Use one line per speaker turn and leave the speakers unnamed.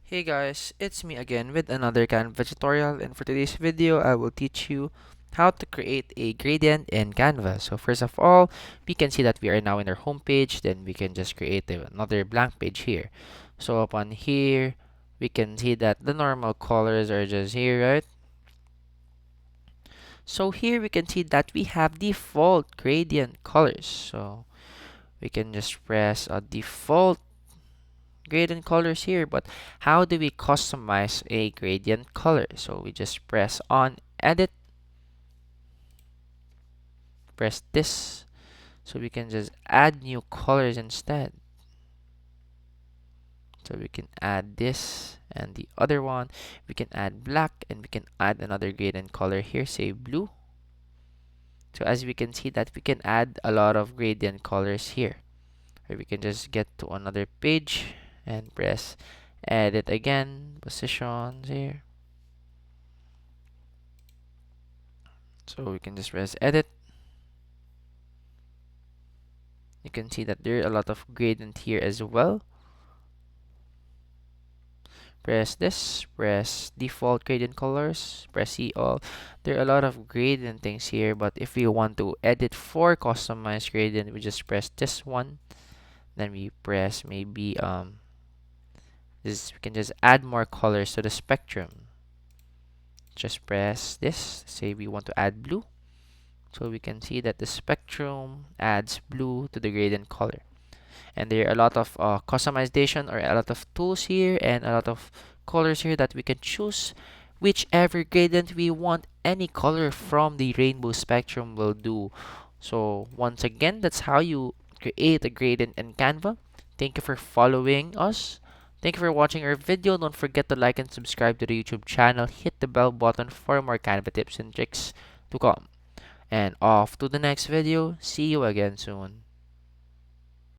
Hey guys, it's me again with another Canva tutorial, and for today's video I will teach you how to create a gradient in Canva. So first of all, we can see that we are now in our home page, then we can just create another blank page here. So upon here, we can see that the normal colors are just here, right? So here we can see that we have default gradient colors. So we can just press a default gradient colors here, but how do we customize a gradient color? So we just press on edit, press this, so we can just add new colors instead. So we can add this and the other one, we can add black, and we can add another gradient color here, say blue. So as we can see that we can add a lot of gradient colors here, or we can just get to another page and press edit again, positions here. So we can just press edit. You can see that there are a lot of gradient here as well. Press this, press default gradient colors, press see all. There are a lot of gradient things here, but if we want to edit for customized gradient, we just press this one. Then we press maybe this, we can just add more colors to the spectrum. Just press this, say we want to add blue. So we can see that the spectrum adds blue to the gradient color. And there are a lot of customization, or a lot of tools here, and a lot of colors here that we can choose whichever gradient we want. Any color from the rainbow spectrum will do. So once again, that's how you create a gradient in Canva. Thank you for following us. Thank you for watching our video. Don't forget to like and subscribe to the YouTube channel. Hit the bell button for more Canva tips and tricks to come. And off to the next video. See you again soon.